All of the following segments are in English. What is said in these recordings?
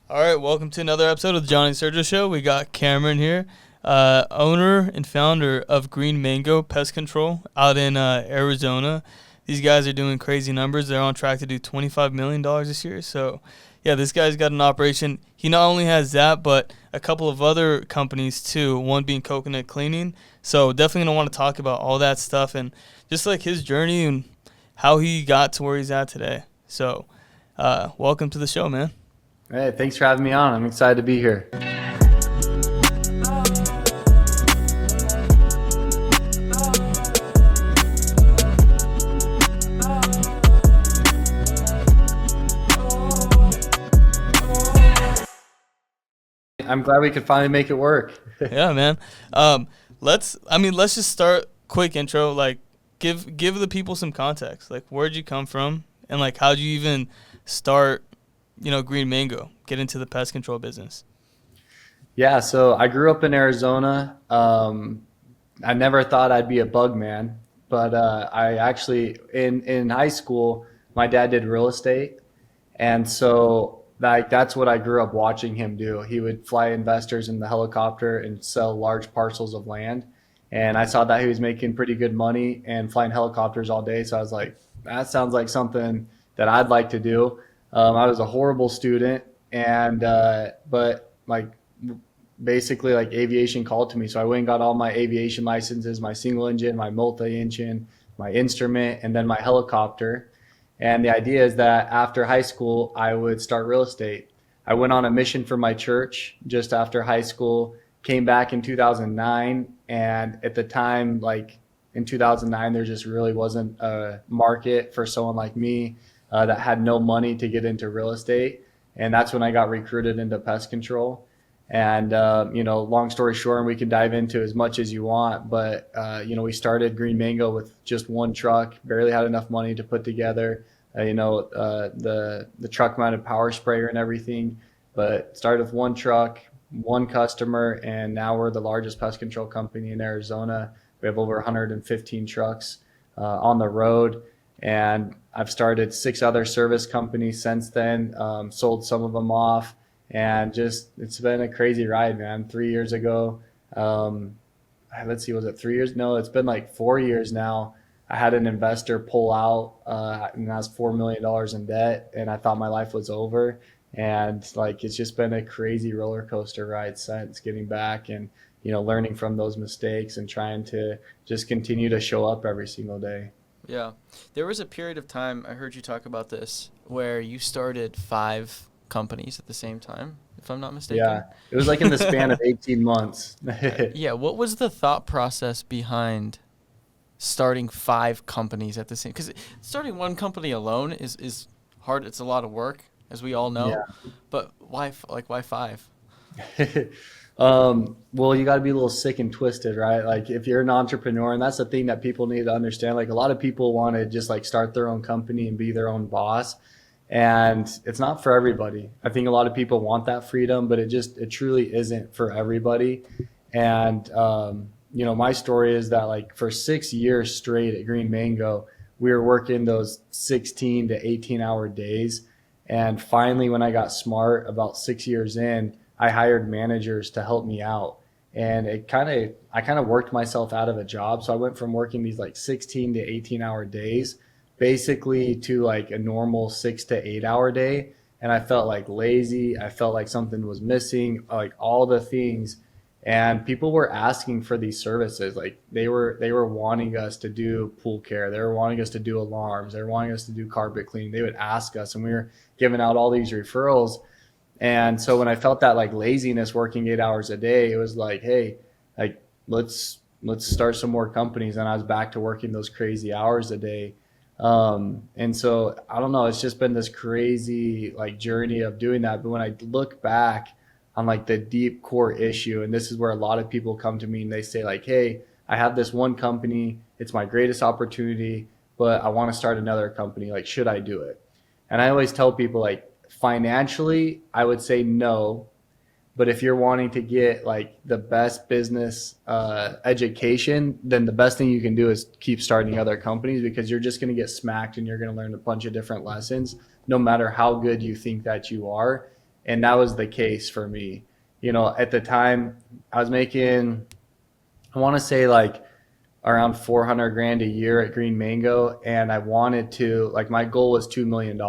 All right, welcome to another episode of the Johnny Sergio Show. We got Cameron here, owner and founder of Green Mango Pest Control out in Arizona. These guys are doing crazy numbers. They're on track to do $25 million this year. So, yeah, this guy's got an operation. He not only has that, but a couple of other companies too, one being coconut cleaning. So definitely going to want to talk about all that stuff and just like his journey and how he got to where he's at today. So, welcome to the show, man. Hey, thanks for having me on. I'm excited to be here. I'm glad we could finally make it work. Yeah, man. Let's just start quick intro. Like, give the people some context. Like, where'd you come from, and like, how'd you even start? Green Mango, get into the pest control business. Yeah, so I grew up in Arizona. I never thought I'd be a bug man, but I actually in high school, my dad did real estate, and so that's what I grew up watching him do. He would fly investors in the helicopter and sell large parcels of land, and I saw that he was making pretty good money and flying helicopters all day. So I was like, that sounds like something that I'd like to do. I was a horrible student, and but like basically like aviation called to me. So I went and got all my aviation licenses, my single engine, my multi-engine, my instrument, and then my helicopter. And the idea is that after high school, I would start real estate. I went on a mission for my church just after high school, came back in 2009. And at the time, like in 2009, there just really wasn't a market for someone like me that had no money to get into real estate. And that's when I got recruited into pest control. And, long story short, and we can dive into as much as you want, but, we started Green Mango with just one truck, barely had enough money to put together, the truck mounted power sprayer and everything, but started with one truck, one customer, and now we're the largest pest control company in Arizona. We have over 115 trucks on the road. And I've started 6 other service companies since then, sold some of them off, and just it's been a crazy ride, man. 3 years ago, let's see, was it 3 years? No, it's been like 4 years now. I had an investor pull out, and I was $4 million in debt, and I thought my life was over. And like it's just been a crazy roller coaster ride since getting back and learning from those mistakes and trying to just continue to show up every single day. Yeah. There was a period of time, I heard you talk about this, where you started 5 companies at the same time, if I'm not mistaken. Yeah, it was like in the span of 18 months. Yeah. What was the thought process behind starting 5 companies at the same? Because starting one company alone is hard. It's a lot of work, as we all know. Yeah. But why 5? Well, you got to be a little sick and twisted, right? Like if you're an entrepreneur, and that's the thing that people need to understand. Like a lot of people want to just like start their own company and be their own boss. And it's not for everybody. I think a lot of people want that freedom, but it truly isn't for everybody. And, my story is that like for 6 years straight at Green Mango, we were working those 16 to 18-hour days. And finally, when I got smart about 6 years in, I hired managers to help me out. And I kind of worked myself out of a job. So I went from working these like 16 to 18-hour days basically to like a normal 6 to 8-hour day. And I felt like lazy. I felt like something was missing, like all the things. And people were asking for these services. Like they were wanting us to do pool care. They were wanting us to do alarms. They were wanting us to do carpet cleaning. They would ask us, and we were giving out all these referrals. And so when I felt that like laziness working 8 hours a day, it was like, hey, like let's start some more companies. And I was back to working those crazy hours a day. And so I don't know, it's just been this crazy like journey of doing that. But when I look back on like the deep core issue, and this is where a lot of people come to me and they say like, hey, I have this one company, it's my greatest opportunity, but I want to start another company. Like, should I do it? And I always tell people like, financially, I would say no. But if you're wanting to get like the best business education, then the best thing you can do is keep starting other companies, because you're just going to get smacked and you're going to learn a bunch of different lessons, no matter how good you think that you are. And that was the case for me. At the time I was making, I want to say like around 400 grand a year at Green Mango. And I wanted to, like, my goal was $2 million.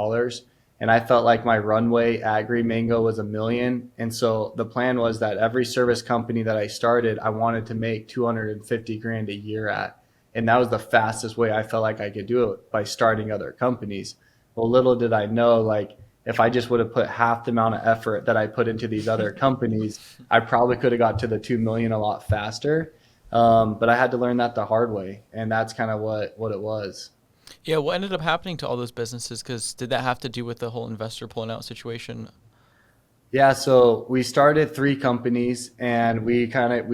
And I felt like my runway at Green Mango was $1 million. And so the plan was that every service company that I started, I wanted to make 250 grand a year at. And that was the fastest way I felt like I could do it, by starting other companies. Well, little did I know, like, if I just would have put half the amount of effort that I put into these other companies, I probably could have got to the 2 million a lot faster. But I had to learn that the hard way. And that's kind of what it was. Yeah, what ended up happening to all those businesses? Because did that have to do with the whole investor pulling out situation? Yeah, so we started 3 companies, and we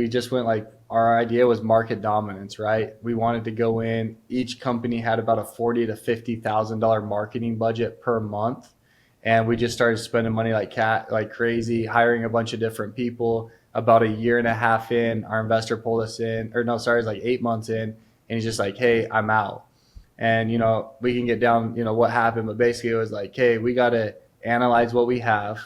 just went, like, our idea was market dominance, right? We wanted to go in. Each company had about a $40,000 to $50,000 marketing budget per month, and we just started spending money like crazy, hiring a bunch of different people. About a year and a half in, our investor pulled us in, or no, sorry, it was like 8 months in, and he's just like, "Hey, I'm out." And we can get down what happened, but basically it was like, "Hey, we got to analyze what we have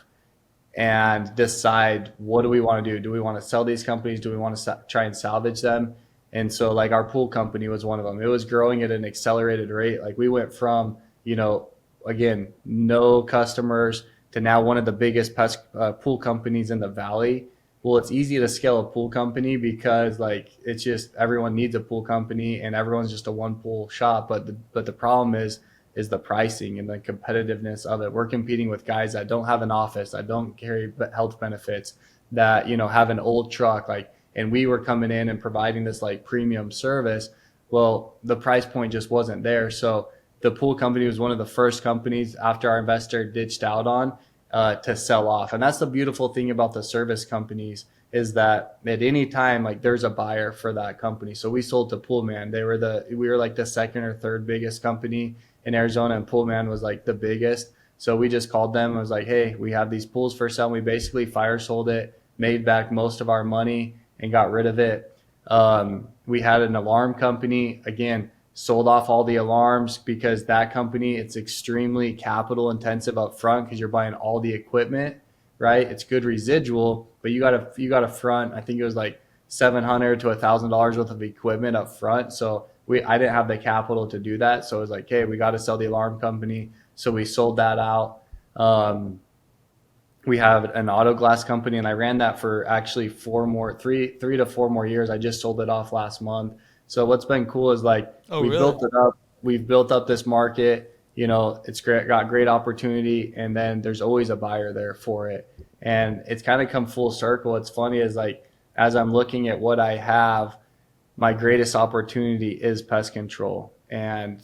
and decide, what do we want to do? Do we want to sell these companies? Do we want to try and salvage them?" And so, like, our pool company was one of them. It was growing at an accelerated rate. Like, we went from, again, no customers to now one of the biggest pool companies in the valley. Well, it's easy to scale a pool company because, like, it's just, everyone needs a pool company and everyone's just a one pool shop. But the problem is the pricing and the competitiveness of it. We're competing with guys that don't have an office, that don't carry health benefits, that, have an old truck, like, and we were coming in and providing this, like, premium service. Well, the price point just wasn't there. So the pool company was one of the first companies after our investor ditched out on to sell off. And that's the beautiful thing about the service companies, is that at any time, like, there's a buyer for that company. So we sold to Poolman. We were like the second or third biggest company in Arizona, and Poolman was like the biggest. So we just called them and was like, "Hey, we have these pools for sale." We basically fire sold it, made back most of our money, and got rid of it. We had an alarm company, again, sold off all the alarms, because that company, it's extremely capital intensive up front, because you're buying all the equipment, right? It's good residual, but you got to front, I think it was like $700 to $1,000 worth of equipment up front. So I didn't have the capital to do that. So it was like, "Hey, we got to sell the alarm company." So we sold that out. We have an auto glass company, and I ran that for actually 3 to 4 more years. I just sold it off last month. So what's been cool is, like, built it up. We've built up this market. It's great, got great opportunity, and then there's always a buyer there for it. And it's kind of come full circle. It's funny, is, like, as I'm looking at what I have, my greatest opportunity is pest control. And,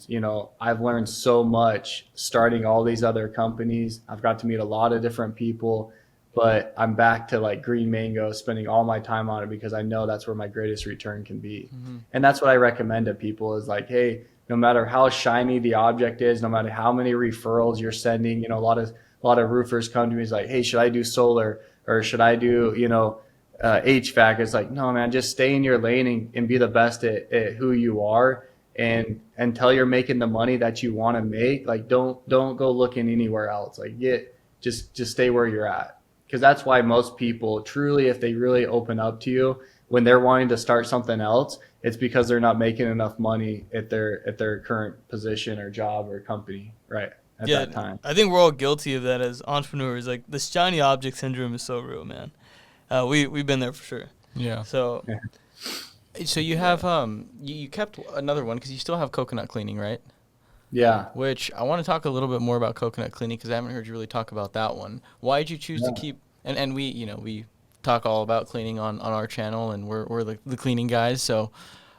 I've learned so much starting all these other companies. I've got to meet a lot of different people, but I'm back to, like, Green Mango, spending all my time on it, because I know that's where my greatest return can be. Mm-hmm. And that's what I recommend to people, is like, hey, no matter how shiny the object is, no matter how many referrals you're sending, a lot of roofers come to me, is like, "Hey, should I do solar, or should I do, HVAC?" It's like, no, man, just stay in your lane and be the best at who you are. And until you're making the money that you want to make, like, don't go looking anywhere else. Like, just stay where you're at. Because that's why most people, truly, if they really open up to you when they're wanting to start something else, it's because they're not making enough money at their current position or job or company, right, at that time. I think we're all guilty of that as entrepreneurs. Like, the shiny object syndrome is so real, man. We've been there for sure. Yeah. So, yeah. So you have you kept another one, because you still have coconut cleaning, right? Yeah. Which I want to talk a little bit more about coconut cleaning, because I haven't heard you really talk about that one. Why did you choose to keep? And we talk all about cleaning on our channel, and we're the cleaning guys. So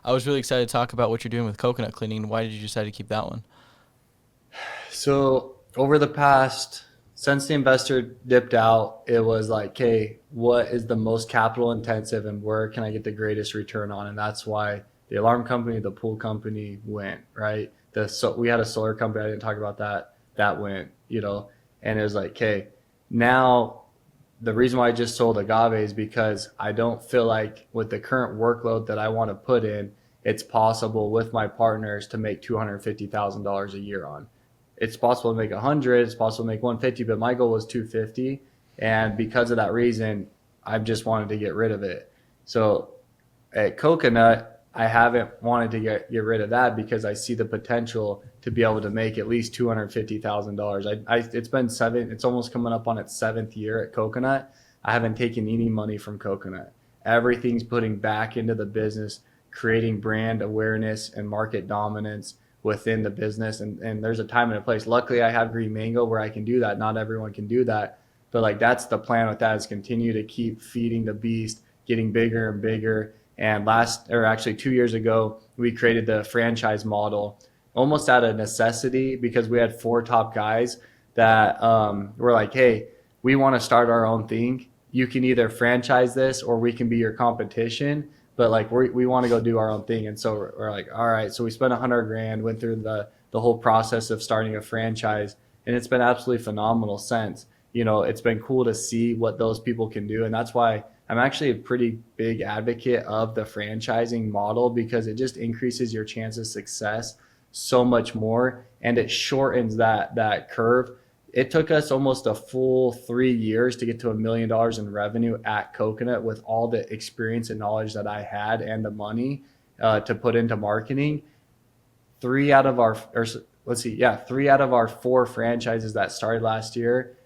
I was really excited to talk about what you're doing with coconut cleaning. Why did you decide to keep that one? So over the past, since the investor dipped out, it was like, hey, what is the most capital intensive, and where can I get the greatest return on? And that's why the alarm company, the pool company went, right? We had a solar company, I didn't talk about that. That went, and it was like, okay, now the reason why I just sold Agave is because I don't feel like, with the current workload that I want to put in, it's possible with my partners to make $250,000 a year on. It's possible to make 100, it's possible to make 150, but my goal was 250. And because of that reason, I've just wanted to get rid of it. So at Coconut, I haven't wanted to get rid of that because I see the potential to be able to make at least $250,000. It's almost coming up on its 7th year at Coconut. I haven't taken any money from Coconut. Everything's putting back into the business, creating brand awareness and market dominance within the business. And there's a time and a place. Luckily, I have Green Mango where I can do that. Not everyone can do that. But like that's the plan with that, is continue to keep feeding the beast, getting bigger and bigger. And 2 years ago, we created the franchise model almost out of necessity because we had 4 top guys that were like, hey, we want to start our own thing. You can either franchise this or we can be your competition, but like we want to go do our own thing. And so we're like, all right. So we spent $100,000, went through the whole process of starting a franchise, and it's been absolutely phenomenal since. It's been cool to see what those people can do. And that's why I'm actually a pretty big advocate of the franchising model, because it just increases your chance of success so much more, and it shortens that curve. It took us almost a full 3 years to get to $1 million in revenue at Coconut with all the experience and knowledge that I had and the money to put into marketing. 3 out of our 4 franchises that started last year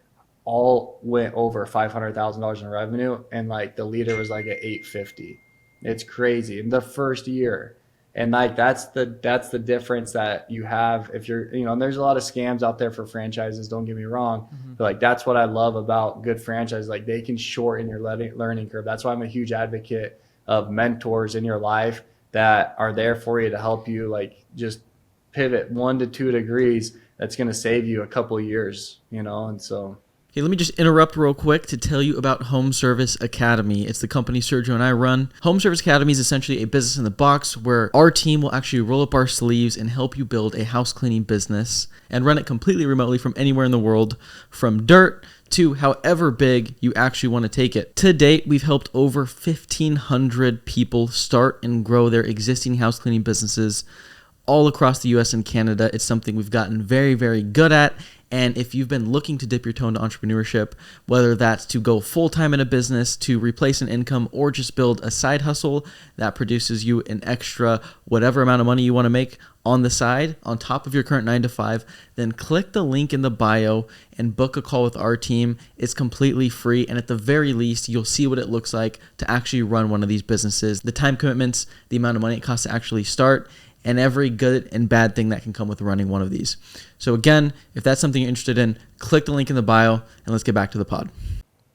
all went over $500,000 in revenue, and like the leader was like at 850. It's crazy in the first year. And like that's the difference that you have if you're, and there's a lot of scams out there for franchises, don't get me wrong. But like that's what I love about good franchises. Like they can shorten your learning curve. That's why I'm a huge advocate of mentors in your life that are there for you to help you like just pivot 1 to 2 degrees. That's going to save you a couple of years, and so. Okay, let me just interrupt real quick to tell you about Home Service Academy. It's the company Sergio and I run. Home Service Academy is essentially a business in the box where our team will actually roll up our sleeves and help you build a house cleaning business and run it completely remotely from anywhere in the world, from dirt to however big you actually want to take it. To date, we've helped over 1,500 people start and grow their existing house cleaning businesses all across the US and Canada. It's something we've gotten very, very good at. And if you've been looking to dip your toe into entrepreneurship, whether that's to go full-time in a business, to replace an income, or just build a side hustle that produces you an extra whatever amount of money you want to make on the side, on top of your current 9 to 5, then click the link in the bio and book a call with our team. It's completely free. And at the very least, you'll see what it looks like to actually run one of these businesses, the time commitments, the amount of money it costs to actually start, and every good and bad thing that can come with running one of these. So again, if that's something you're interested in, click the link in the bio, and let's get back to the pod.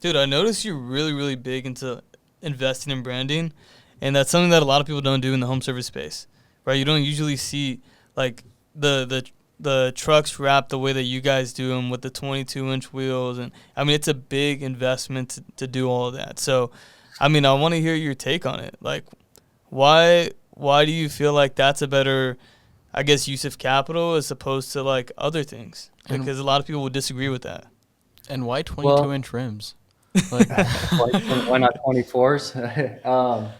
Dude, I noticed you're really, really big into investing in branding, and that's something that a lot of people don't do in the home service space, right? You don't usually see like the trucks wrapped the way that you guys do them with the 22-inch wheels, and I mean it's a big investment to do all of that. So, I mean, I want to hear your take on it. Like, why do you feel like that's a better, I guess, use of capital as opposed to like other things? Because a lot of people would disagree with that. And why 22-inch rims? Like, why not 24s?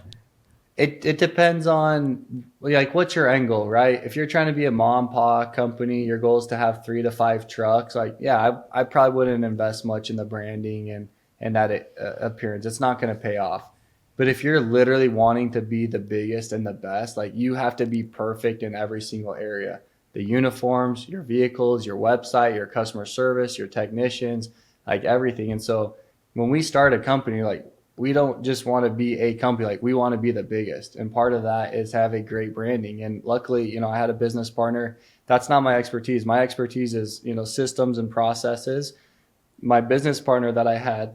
It depends on like what's your end goal, right? If you're trying to be a mom and pop company, your goal is to have 3 to 5 trucks. Like, yeah, I probably wouldn't invest much in the branding and that appearance. It's not going to pay off. But if you're literally wanting to be the biggest and the best, like you have to be perfect in every single area. The uniforms, your vehicles, your website, your customer service, your technicians, like everything. And so when we start a company, like we don't just want to be a company, like we want to be the biggest. And part of that is having great branding. And luckily, I had a business partner. That's not my expertise. My expertise is, systems and processes. My business partner that I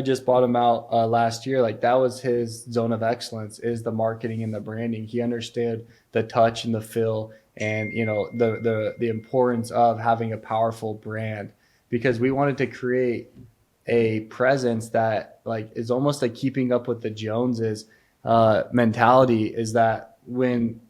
just bought him out last year. Like that was his zone of excellence, is the marketing and the branding. He understood the touch and the feel and, the importance of having a powerful brand, because we wanted to create a presence that like is almost like keeping up with the Joneses mentality, is that when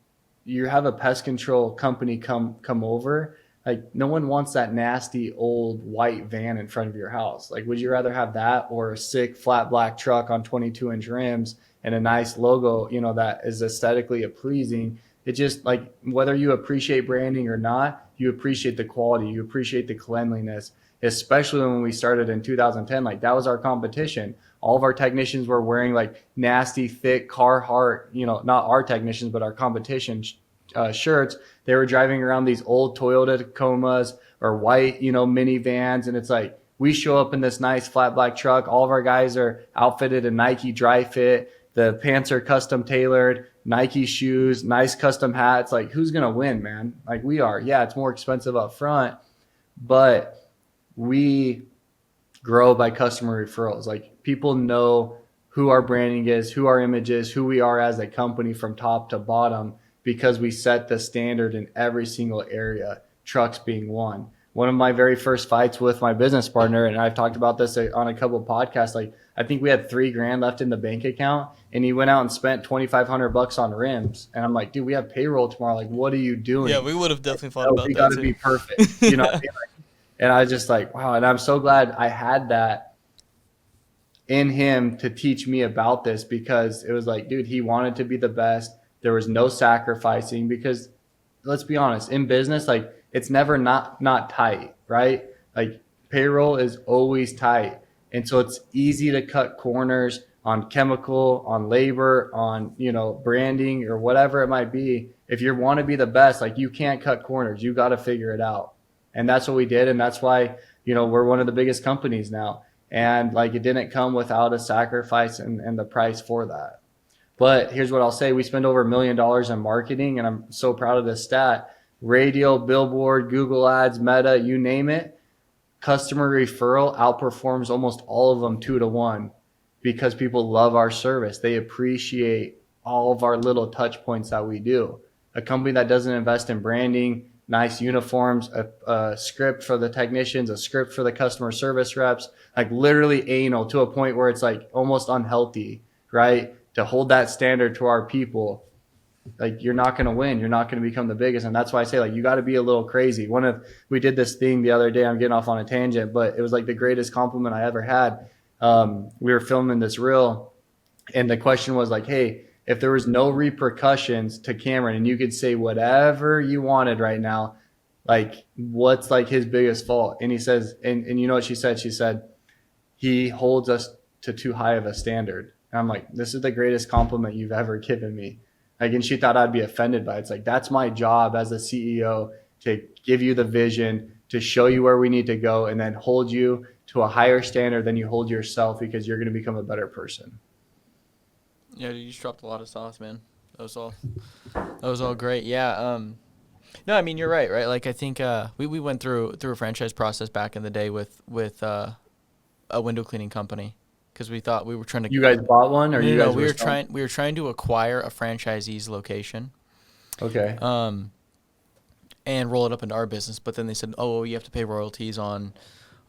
you have a pest control company come over, like no one wants that nasty old white van in front of your house. Like, would you rather have that or a sick flat black truck on 22-inch rims and a nice logo, that is aesthetically pleasing? It just like whether you appreciate branding or not, you appreciate the quality, you appreciate the cleanliness. especially when we started in 2010. Like that was our competition. All of our technicians were wearing like nasty, thick Carhartt, not our technicians, but our competition shirts. They were driving around these old Toyota Tacomas or white, minivans. And it's like, we show up in this nice flat black truck. All of our guys are outfitted in Nike Dry Fit. The pants are custom tailored, Nike shoes, nice custom hats. Like, who's going to win, man? Like, we are. Yeah, it's more expensive up front, but we grow by customer referrals. Like, people know who our branding is, who our image is, who we are as a company from top to bottom, because we set the standard in every single area, trucks being one. One of my very first fights with my business partner, and I've talked about this on a couple of podcasts, like I think we had $3,000 left in the bank account, and he went out and spent $2,500 on rims. And I'm like, dude, we have payroll tomorrow. Like, what are you doing? Yeah, we would have definitely thought about we that got to too. be perfect. You know what I mean? And I was just like, wow. And I'm so glad I had that in him to teach me about this, because it was like, dude, he wanted to be the best. There was no sacrificing, because let's be honest, in business, like it's never not tight, right? Like payroll is always tight. And so it's easy to cut corners on chemical, on labor, on, branding or whatever it might be. If you want to be the best, like you can't cut corners. You got to figure it out. And that's what we did. And that's why, we're one of the biggest companies now. And like, it didn't come without a sacrifice and the price for that. But here's what I'll say. We spend over $1 million in marketing, and I'm so proud of this stat. Radio, billboard, Google ads, Meta, you name it. Customer referral outperforms almost all of them 2-1, because people love our service. They appreciate all of our little touch points that we do. A company that doesn't invest in branding, nice uniforms, a script for the technicians, a script for the customer service reps, like literally anal to a point where it's like almost unhealthy, right? To hold that standard to our people, like you're not going to win. You're not going to become the biggest. And that's why I say, like, you got to be a little crazy. We did this thing the other day, I'm getting off on a tangent, but it was like the greatest compliment I ever had. We were filming this reel, and the question was like, hey, if there was no repercussions to Cameron and you could say whatever you wanted right now, like what's like his biggest fault? And he says, and you know what she said? She said, he holds us to too high of a standard. And I'm like, this is the greatest compliment you've ever given me. Like, and she thought I'd be offended by it. It's like, that's my job as a CEO, to give you the vision, to show you where we need to go, and then hold you to a higher standard than you hold yourself, because you're going to become a better person. Yeah, you just dropped a lot of sauce, man. That was all great. Yeah. No, I mean, you're right. Like, I think we went through a franchise process back in the day with a window cleaning company, because we thought we were trying to. You guys bought one, or you guys? We were trying to acquire a franchisee's location. Okay. And roll it up into our business, but then they said, "Oh, you have to pay royalties on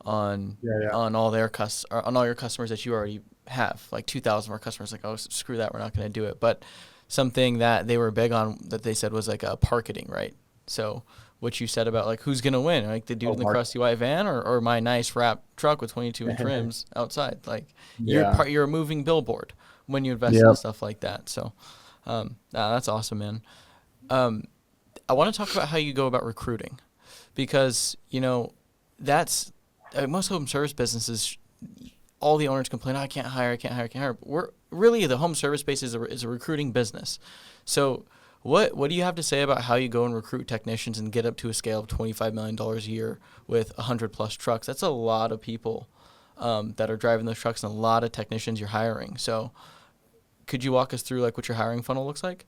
all your customers that you already have, like 2,000 of our customers." Like, oh, screw that, we're not going to do it. But something that they were big on, that they said, was like a parketing, right? So what you said about like who's going to win, like the dude in the crusty white van or my nice wrap truck with 22-inch rims outside. Like you're a moving billboard when you invest in stuff like that. So that's awesome, man. I want to talk about how you go about recruiting, because that's most home service businesses. All the owners complain, I can't hire. But we're really, the home service space is a recruiting business. So what do you have to say about how you go and recruit technicians and get up to a scale of $25 million a year with 100+ trucks? That's a lot of people that are driving those trucks, and a lot of technicians you're hiring. So could you walk us through like what your hiring funnel looks like?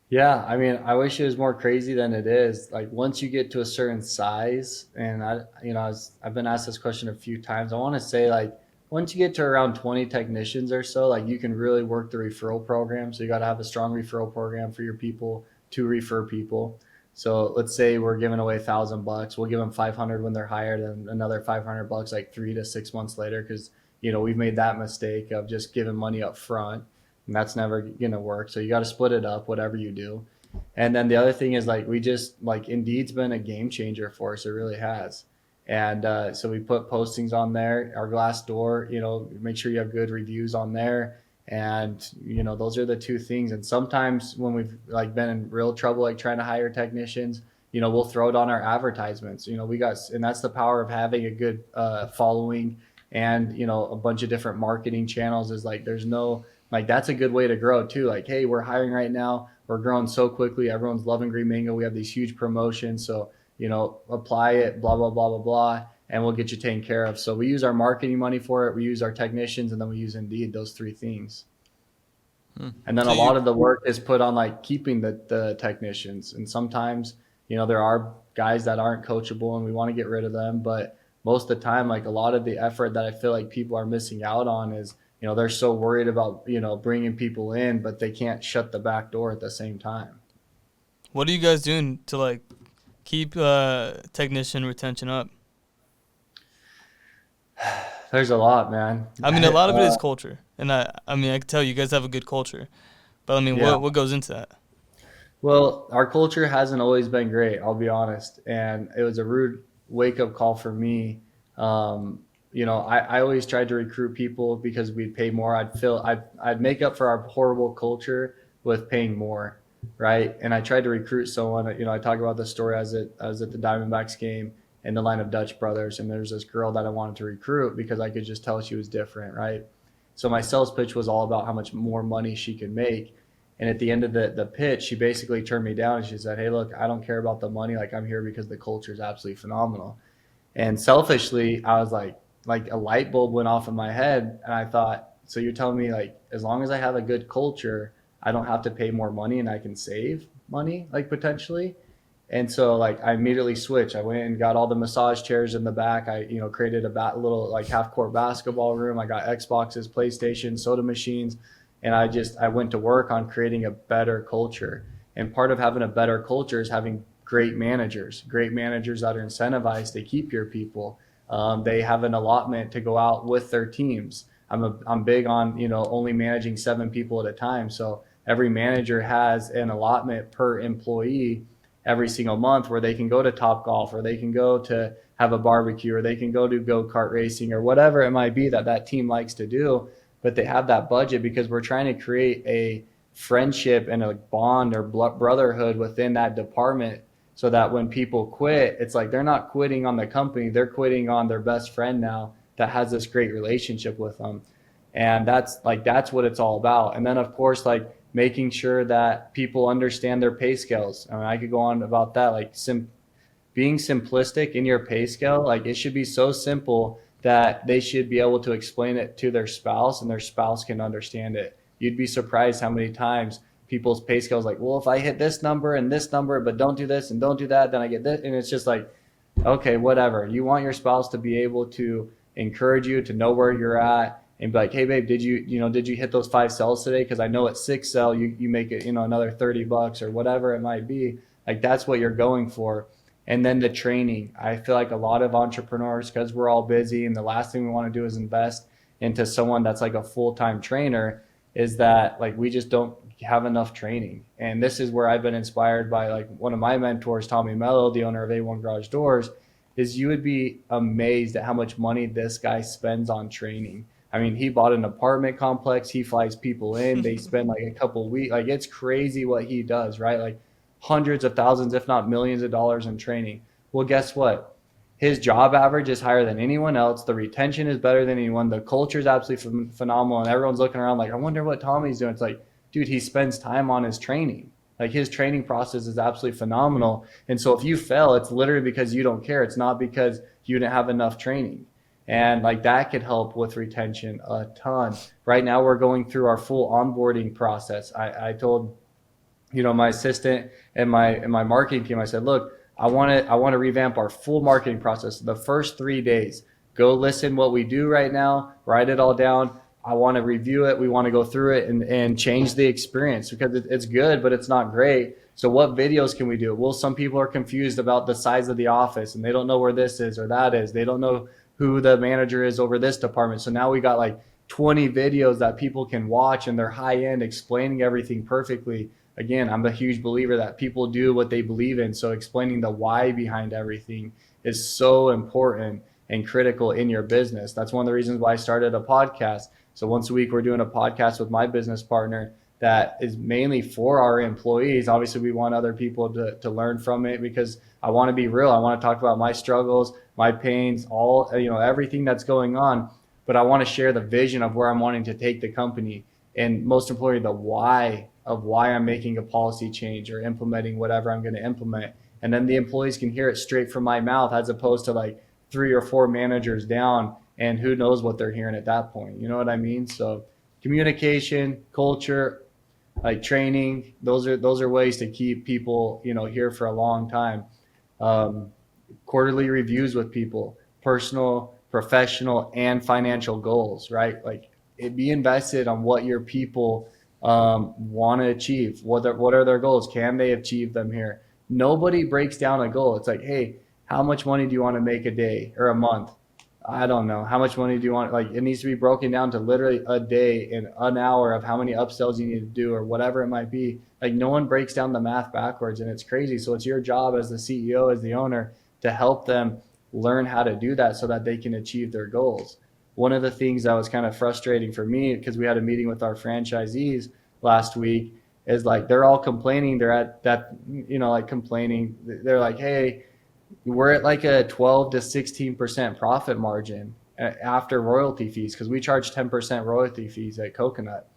Yeah, I mean, I wish it was more crazy than it is. Like once you get to a certain size, and I've been asked this question a few times. I want to say like once you get to around 20 technicians or so, like you can really work the referral program. So you got to have a strong referral program for your people to refer people. So let's say we're giving away $1,000. We'll give them 500 when they're hired, and another $500 like 3 to 6 months later, because we've made that mistake of just giving money up front. And that's never going to work. So you got to split it up, whatever you do. And then the other thing is like, we just like Indeed's been a game changer for us. It really has. And so we put postings on there, our Glassdoor, make sure you have good reviews on there. And, those are the two things. And sometimes when we've like been in real trouble, like trying to hire technicians, we'll throw it on our advertisements. And that's the power of having a good following and, a bunch of different marketing channels is like, there's no, like, that's a good way to grow too. Like, hey, we're hiring right now. We're growing so quickly. Everyone's loving Green Mango. We have these huge promotions. So, apply it, blah, blah, blah, blah, blah, and we'll get you taken care of. So we use our marketing money for it. We use our technicians, and then we use Indeed, those three things. And then a lot of the work is put on like keeping the technicians. And sometimes, there are guys that aren't coachable and we want to get rid of them. But most of the time, like a lot of the effort that I feel like people are missing out on is, they're so worried about, bringing people in, but they can't shut the back door at the same time. What are you guys doing to like keep technician retention up? There's a lot, man. I mean, a lot of it is culture. And I can tell you guys have a good culture. But I mean, what goes into that? Well, our culture hasn't always been great, I'll be honest. And it was a rude wake-up call for me. I always tried to recruit people because we'd pay more. I'd make up for our horrible culture with paying more, right? And I tried to recruit someone. I talk about the story as I was at the Diamondbacks game in the line of Dutch brothers, and there's this girl that I wanted to recruit because I could just tell she was different, right? So my sales pitch was all about how much more money she could make. And at the end of the pitch, she basically turned me down and she said, hey, look, I don't care about the money. Like, I'm here because the culture is absolutely phenomenal. And selfishly, I was like a light bulb went off in my head. And I thought, so you're telling me like, as long as I have a good culture, I don't have to pay more money and I can save money, like potentially. And so like I immediately switched. I went and got all the massage chairs in the back. I, created a little like half court basketball room. I got Xboxes, PlayStation, soda machines. And I went to work on creating a better culture. And part of having a better culture is having great managers that are incentivized to keep your people. They have an allotment to go out with their teams. I'm big on, only managing 7 people at a time. So every manager has an allotment per employee every single month where they can go to Topgolf, or they can go to have a barbecue, or they can go to go-kart racing, or whatever it might be that team likes to do. But they have that budget because we're trying to create a friendship and a bond or brotherhood within that department, so that when people quit, it's like they're not quitting on the company, they're quitting on their best friend now that has this great relationship with them. And that's what it's all about. And then of course, like making sure that people understand their pay scales. I mean, I could go on about that, like being simplistic in your pay scale. Like it should be so simple that they should be able to explain it to their spouse and their spouse can understand it. You'd be surprised how many times people's pay scale is like, well, if I hit this number and this number, but don't do this and don't do that, then I get this. And it's just like, okay, whatever. You want your spouse to be able to encourage you, to know where you're at, and be like, hey babe, did you hit those 5 sales today? Because I know at 6 sell you make it, another $30 or whatever it might be. Like that's what you're going for. And then the training. I feel like a lot of entrepreneurs, because we're all busy and the last thing we want to do is invest into someone that's like a full-time trainer, is that like we just don't have enough training. And this is where I've been inspired by like one of my mentors, Tommy Mello, the owner of A1 Garage Doors, is you would be amazed at how much money this guy spends on training. I mean, he bought an apartment complex. He flies people in. They spend like a couple of weeks. Like it's crazy what he does, right? Like hundreds of thousands, if not millions of dollars in training. Well, guess what? His job average is higher than anyone else. The retention is better than anyone. The culture is absolutely phenomenal. And everyone's looking around like, I wonder what Tommy's doing. It's like, dude, he spends time on his training. Like his training process is absolutely phenomenal. And so if you fail, it's literally because you don't care. It's not because you didn't have enough training. And like that could help with retention a ton. Right now we're going through our full onboarding process. I told, my assistant and my marketing team, I said, look, I want to revamp our full marketing process. The first 3 days, go listen what we do right now, write it all down. I want to review it. We want to go through it and change the experience because it's good, but it's not great. So what videos can we do? Well, some people are confused about the size of the office and they don't know where this is or that is. They don't know who the manager is over this department. So now we got like 20 videos that people can watch and they're high end, explaining everything perfectly. Again, I'm a huge believer that people do what they believe in. So explaining the why behind everything is so important and critical in your business. That's one of the reasons why I started a podcast. So once a week, we're doing a podcast with my business partner that is mainly for our employees. Obviously, we want other people to learn from it, because I want to be real. I want to talk about my struggles, my pains, all, everything that's going on. But I want to share the vision of where I'm wanting to take the company, and most importantly, the why of why I'm making a policy change or implementing whatever I'm going to implement. And then the employees can hear it straight from my mouth, as opposed to like 3 or 4 managers down, and who knows what they're hearing at that point. You know what I mean? So communication, culture, like training, those are ways to keep people, here for a long time. Quarterly reviews with people, personal, professional, and financial goals, right? Like, be invested on what your people want to achieve. What are their goals? Can they achieve them here? Nobody breaks down a goal. It's like, hey, how much money do you want to make a day or a month? I don't know. How much money do you want? Like, it needs to be broken down to literally a day and an hour of how many upsells you need to do or whatever it might be. Like, no one breaks down the math backwards, and it's crazy. So it's your job as the CEO, as the owner, to help them learn how to do that so that they can achieve their goals. One of the things that was kind of frustrating for me, because we had a meeting with our franchisees last week, is like, they're all complaining. They're at that, like complaining. They're like, hey, we're at like a 12 to 16% profit margin after royalty fees, because we charge 10% royalty fees at Coconut.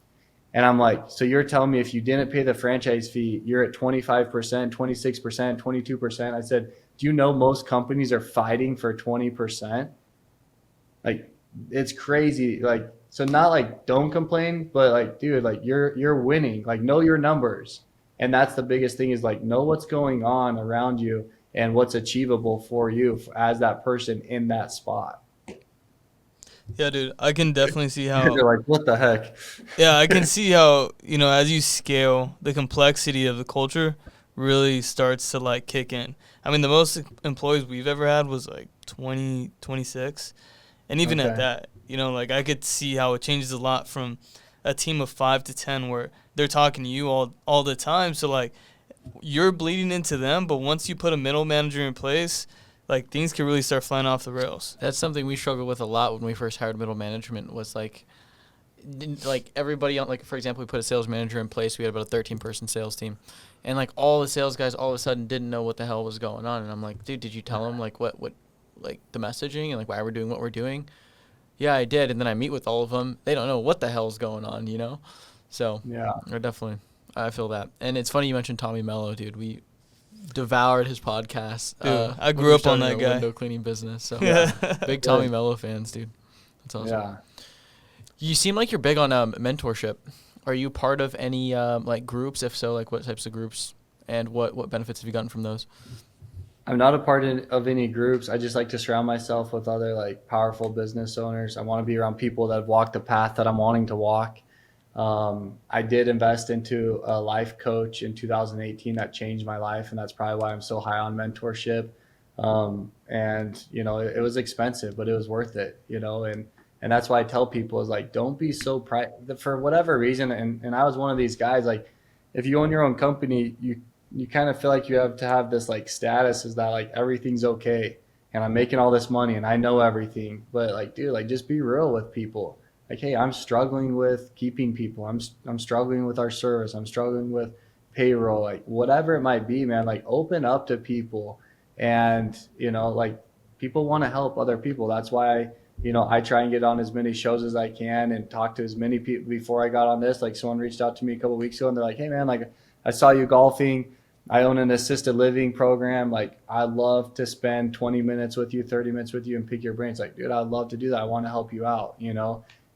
And I'm like, so you're telling me if you didn't pay the franchise fee, you're at 25%, 26%, 22%? I said, do you know most companies are fighting for 20%? Like, it's crazy. Like, so not like don't complain, but like, dude, like you're winning. Like, know your numbers. And that's the biggest thing, is like, know what's going on around you and what's achievable for you as that person in that spot. Yeah, dude, I can definitely see how. You're like, what the heck? Yeah, I can see how, as you scale, the complexity of the culture really starts to like kick in. I mean, the most employees we've ever had was like 20, 26. And even at that, like, I could see how it changes a lot from a team of 5 to 10 where they're talking to you all the time. So like, you're bleeding into them, but once you put a middle manager in place, like, things can really start flying off the rails. That's something we struggled with a lot when we first hired middle management, was like everybody on, like, for example, we put a sales manager in place. We had about a 13-person sales team, and like all the sales guys all of a sudden didn't know what the hell was going on. And I'm like, dude, did you tell them like what like the messaging and like why we're doing what we're doing? Yeah, I did. And then I meet with all of them. They don't know what the hell's going on, So yeah, I feel that. And it's funny you mentioned Tommy Mello, dude. We devoured his podcast. Dude, I grew up on that guy. Window cleaning business. So Yeah. big Tommy Mello fans, dude. That's awesome. yeah. You seem like you're big on mentorship. Are you part of any like groups? If so, like what types of groups, and what benefits have you gotten from those? I'm not a part of any groups. I just like to surround myself with other like powerful business owners. I want to be around people that have walked the path that I'm wanting to walk. I did invest into a life coach in 2018 that changed my life, and that's probably why I'm so high on mentorship. And it was expensive, but it was worth it. And that's why I tell people, is like, don't be so for whatever reason. And I was one of these guys, like, if you own your own company, you kind of feel like you have to have this like status, is that like everything's okay and I'm making all this money and I know everything. But like, dude, like, just be real with people. Like, hey, I'm struggling with keeping people. I'm struggling with our service. I'm struggling with payroll, like whatever it might be, man. Like, open up to people, and like, people want to help other people. That's why I try and get on as many shows as I can and talk to as many people. Before I got on this, like, someone reached out to me a couple of weeks ago and they're like, hey man, like, I saw you golfing. I own an assisted living program. Like, I'd love to spend 20 minutes with you, 30 minutes with you, and pick your brains. Like, dude, I'd love to do that. I want to help you out,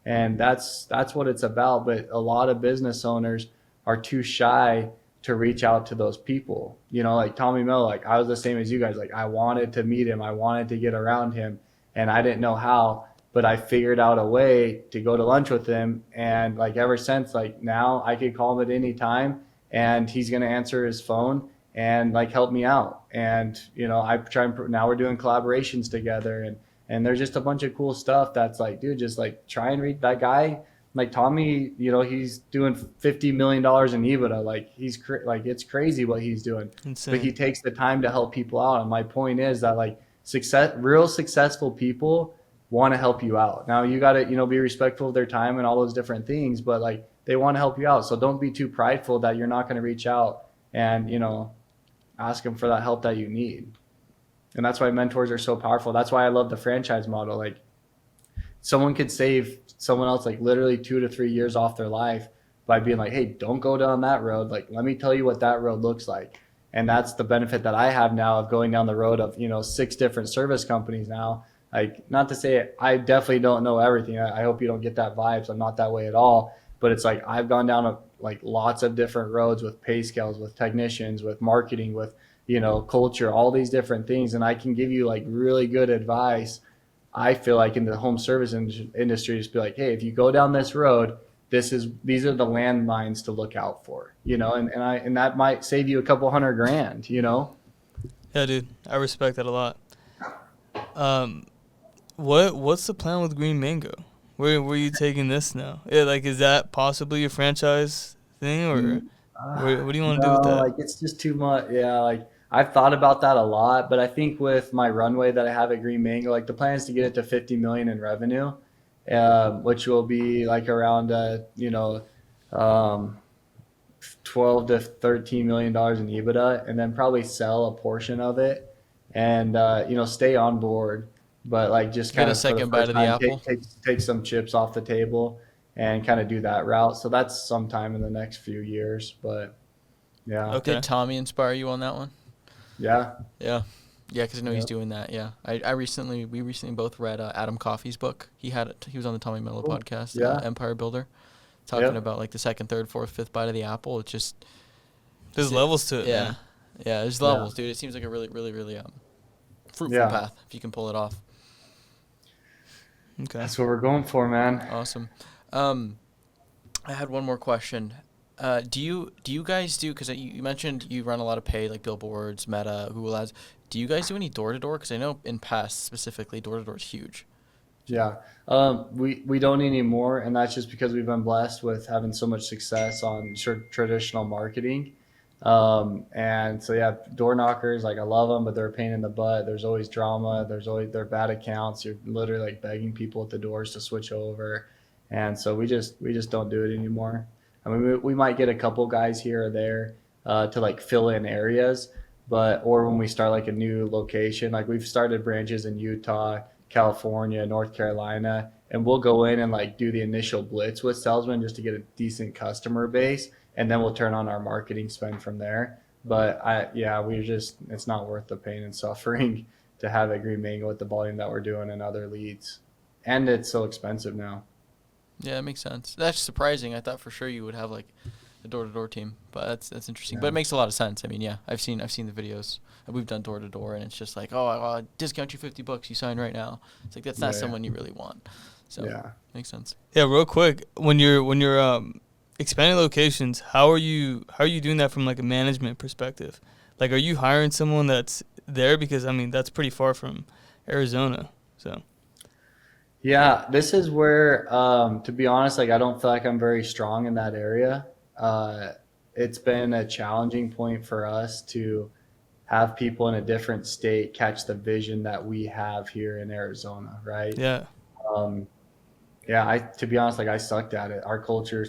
And that's what it's about. But a lot of business owners are too shy to reach out to those people. Like Tommy Mello, like, I was the same as you guys. Like, I wanted to meet him. I wanted to get around him, and I didn't know how, but I figured out a way to go to lunch with him. And like, ever since, like, now I could call him at any time and he's going to answer his phone and like help me out. And, I try and now we're doing collaborations together, and there's just a bunch of cool stuff that's like, dude, just like try and read that guy. Like Tommy, he's doing $50 million in EBITDA. Like, like, it's crazy what he's doing. Insane. But he takes the time to help people out. And my point is that, like, real successful people want to help you out. Now you got to, be respectful of their time and all those different things, but like they want to help you out. So don't be too prideful that you're not going to reach out and, ask them for that help that you need. And that's why mentors are so powerful. That's why I love the franchise model. Like someone could save someone else like literally 2 to 3 years off their life by being like, hey, don't go down that road. Like, let me tell you what that road looks like. And that's the benefit that I have now of going down the road of, 6 different service companies now. Like, not to say I definitely don't know everything. I hope you don't get that vibe. So I'm not that way at all. But it's like I've gone down like lots of different roads with pay scales, with technicians, with marketing, with, culture, all these different things. And I can give you like really good advice. I feel like in the home service industry, just be like, hey, if you go down this road, these are the landmines to look out for, and that might save you a couple $100,000, Yeah, dude, I respect that a lot. What's the plan with Green Mango? Where are you taking this now? Yeah, like, is that possibly a franchise thing, or what do you want to do with that? Like it's just too much. Yeah, like I've thought about that a lot, but I think with my runway that I have at Green Mango, like the plan is to get it to 50 million in revenue, which will be like around um, 12 to 13 million dollars in EBITDA, and then probably sell a portion of it, and stay on board, but like just Get kind a of second bite of the apple. take some chips off the table and kind of do that route. So that's sometime in the next few years, but yeah. Okay. Did Tommy inspire you on that one? Yeah. Yeah. Yeah, because I know he's Yep. doing that. Yeah, we recently both read Adam Coffey's book. He was on the Tommy Mello Cool. podcast, Yeah. Empire Builder, talking Yep. about like the second, third, fourth, fifth bite of the apple. It's just There's levels to it, yeah, man. yeah. There's Yeah. levels, dude. It seems like a really, really, really fruitful Yeah. path if you can pull it off. Okay. That's what we're going for, man. Awesome. I had one more question. Do you guys do, because you mentioned you run a lot of paid, like billboards, Meta, Google Ads. Do you guys do any door-to-door? Because I know in Pest specifically, door-to-door is huge. Yeah. We don't anymore, and that's just because we've been blessed with having so much success on traditional marketing. And so yeah, door knockers, like I love them, but they're a pain in the butt. There's always drama. They're bad accounts. You're literally like begging people at the doors to switch over. And so we just don't do it anymore. I mean, we might get a couple guys here or there, to like fill in areas, or when we start like a new location, like we've started branches in Utah, California, North Carolina, and we'll go in and like do the initial blitz with salesmen just to get a decent customer base, and then we'll turn on our marketing spend from there. But it's not worth the pain and suffering to have a Green Mango with the volume that we're doing and other leads, and it's so expensive now. Yeah, that makes sense. That's surprising. I thought for sure you would have like a door-to-door team, but that's interesting. Yeah. But it makes a lot of sense. I mean, yeah, I've seen the videos. We've done door-to-door, and it's just like, oh, I'll discount you $50. You sign right now. It's like that's not Yeah. someone you really want. So Yeah. makes sense. Yeah, real quick, when you're expanding locations, how are you doing that from like a management perspective? Like, are you hiring someone that's there, because I mean that's pretty far from Arizona, so. Yeah, this is where, to be honest, like I don't feel like I'm very strong in that area. It's been a challenging point for us to have people in a different state catch the vision that we have here in Arizona, right? Yeah. To be honest, like I sucked at it. Our culture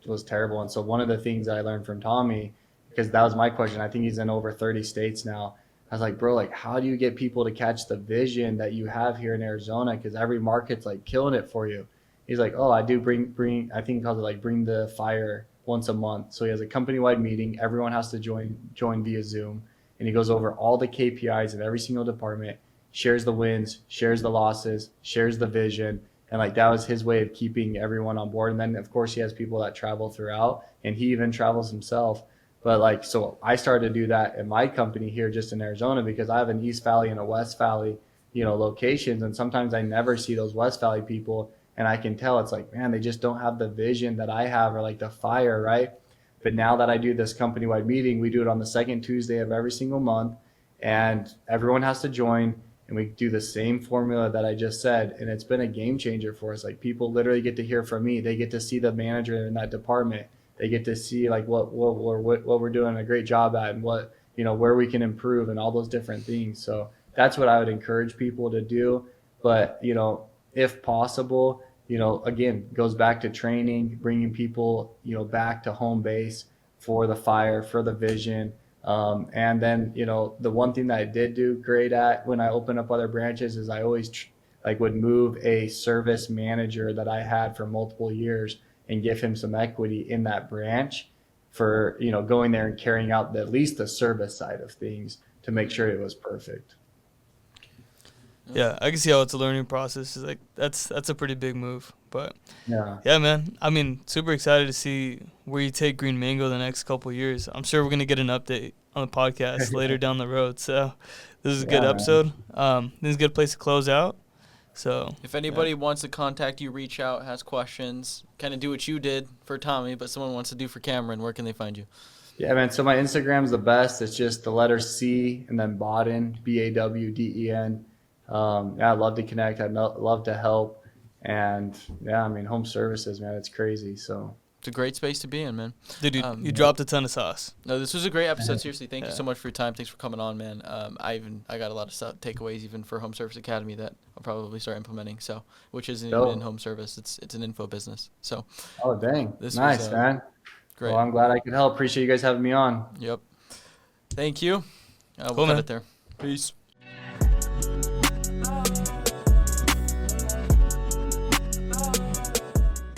was terrible, and so one of the things I learned from Tommy, because that was my question. I think he's in over 30 states now. I was like, bro, like, how do you get people to catch the vision that you have here in Arizona? Because every market's like killing it for you. He's like, oh, I do bring. I think he calls it like bring the fire once a month. So he has a company-wide meeting. Everyone has to join via Zoom, and he goes over all the KPIs of every single department, shares the wins, shares the losses, shares the vision, and like that was his way of keeping everyone on board. And then of course he has people that travel throughout, and he even travels himself. But like, so I started to do that in my company here just in Arizona, because I have an East Valley and a West Valley, locations. And sometimes I never see those West Valley people, and I can tell it's like, man, they just don't have the vision that I have, or like the fire, right? But now that I do this company-wide meeting, we do it on the second Tuesday of every single month, and everyone has to join, and we do the same formula that I just said. And it's been a game changer for us. Like, people literally get to hear from me. They get to see the manager in that department. They get to see like what we're doing a great job at, and what, where we can improve, and all those different things. So that's what I would encourage people to do. But, if possible, again, goes back to training, bringing people, back to home base for the fire, for the vision. And then, the one thing that I did do great at when I opened up other branches is I always would move a service manager that I had for multiple years and give him some equity in that branch for, going there and carrying out at least the service side of things to make sure it was perfect. Yeah, I can see how it's a learning process. It's like that's a pretty big move, but yeah, man. I mean, super excited to see where you take Green Mango the next couple of years. I'm sure we're gonna get an update on the podcast later down the road. So this is a good episode. This is a good place to close out. So if anybody wants to contact you, reach out, has questions, kind of do what you did for Tommy, but someone wants to do for Cameron, where can they find you? Yeah, man. So my Instagram's the best. It's just the letter C and then Bawden, Bawden. I'd love to connect. I'd love to help. And yeah, I mean, home services, man, it's crazy. So it's a great space to be in, man. Dude, you dropped a ton of sauce. No, this was a great episode. Seriously, thank you so much for your time. Thanks for coming on, man. I got a lot of takeaways even for Home Service Academy that I'll probably start implementing. So, which isn't even in home service. It's an info business. So. Oh dang! Nice, man. Great. Well, I'm glad I could help. Appreciate you guys having me on. Yep. Thank you. Cool, We'll cut man. it there. Peace.